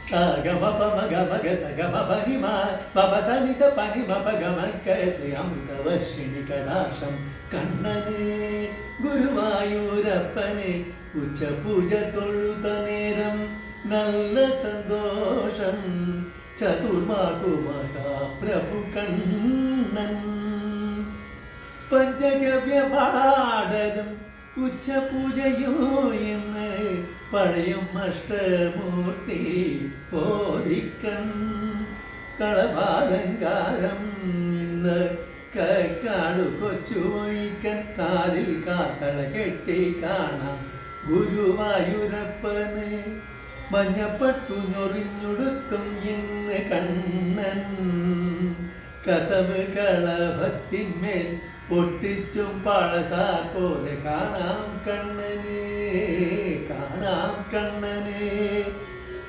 Saga mapa maga maga saga mapa ni ma mapa sa ni sa pa ni mapa ga ma ka se amritavashini kadasham kannane ഗുരുവായൂരപ്പനെ ഉച്ചപൂജ തൊഴുത നേരം നല്ല സന്തോഷം ചതുർമാകു മഹാപ്രഭു കണ്ണൻ പഞ്ചഗവ്യപാടലും ഉച്ചപൂജയോ എന്ന് പഴയും അഷ്ടമൂർത്തി ഓദിക്കൻ കളഭാലങ്കാരം ഇന്ന് കക്കാടു കൊച്ചുമൊയ്ക്കൻ കാലിൽ കാത്തള കെട്ടി കാണാം ഗുരുവായൂരപ്പന് മഞ്ഞപ്പട്ടു ഞൊറിഞ്ഞുടുത്തും ഇന്ന് കണ്ണൻ കസവ് കളഭത്തിന്മേൽ പൊട്ടിച്ചും പാളസാ പോലെ കാണാം കണ്ണനെ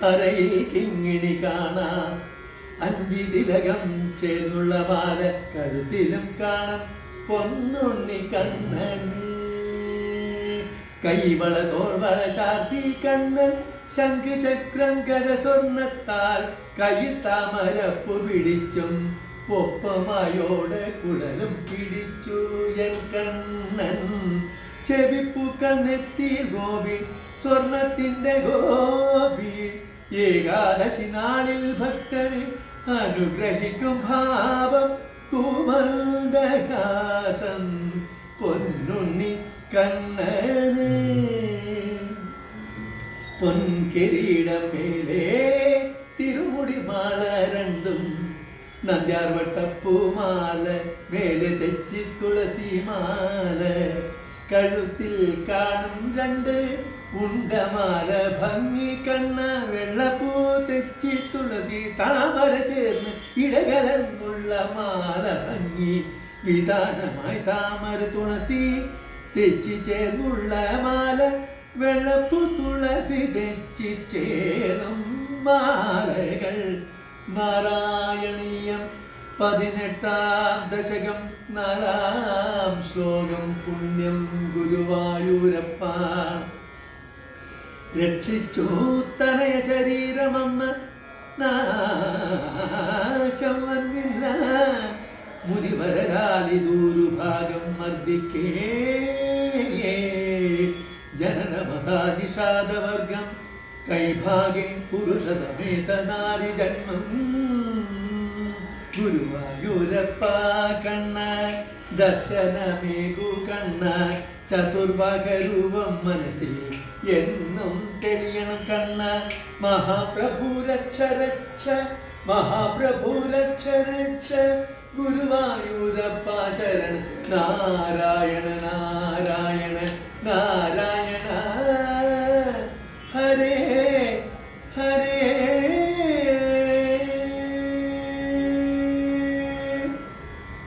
അരയിൽ കിങ്ങിണി കാണാം അഞ്ചിതിലകം ചേർന്നുള്ള മാല കഴുത്തിലും കാണാം പൊന്നുണ്ണി കണ്ണന് കൈവള തോൾവള ചാർത്തി കണ്ണൻ ശംഖ് ചക്രം കര സ്വർണ്ണത്താൽ കയ്യിൽ താമരപ്പു പിടിച്ചും ഒപ്പമായോടെ കുഴലും പിടിച്ചു എൻ കണ്ണൻ ചെവിപ്പൂക്കൾ നെത്തി ഗോപി സ്വർണത്തിന്റെ ഗോപി ഏകാദശി നാളിൽ ഭക്തരെ അനുഗ്രഹിക്കും ഭാവം കുമന്ദഹാസം പൊന്നുണ്ണി കണ്ണന് പൊൻകിരീടം മേലേ തിരുമുടി മാല രണ്ടും നന്ദ്യാർവട്ടപ്പൂമാല മേലെ തെച്ചി തുളസി മാല കഴുത്തിൽ കാണും രണ്ട് ഉണ്ടമാല ഭംഗി കണ്ണ വെള്ളപ്പൂ തെച്ചി തുളസി താമര ചേർന്ന് ഇടകലർന്നുള്ള മാല ഭംഗി വിധാനമായി താമര തുളസി തെച്ചി ചേർന്നുള്ള മാല വെള്ളപ്പൂ തുളസി തെച്ചി ചേർന്നും മാലകൾ നാരായണീയം 18-ാം ദശകം 4-ാം ശ്ലോകം പുണ്യം ഗുരുവായൂരപ്പ രക്ഷിച്ചു തനയ ശരീരമമ്മ നാശം വന്നില്ല മുനിവരാലി ദൂരുഭാഗം മർദ്ദിക്കേ ജനനമഹാനിഷാദവർഗം കൈഭാഗേ പുരുഷ സമേത നാരി ജന്മം ഗുരുവായൂരപ്പ കണ്ണ ദർശനമേകു കണ്ണ ചതുർഭാഗരൂപം മനസ്സിൽ എന്നും തെളിയണം കണ്ണ മഹാപ്രഭു രക്ഷ രക്ഷ മഹാപ്രഭു രക്ഷ രക്ഷ ഗുരുവായൂരപ്പ ശരണം നാരായണ നാരായണ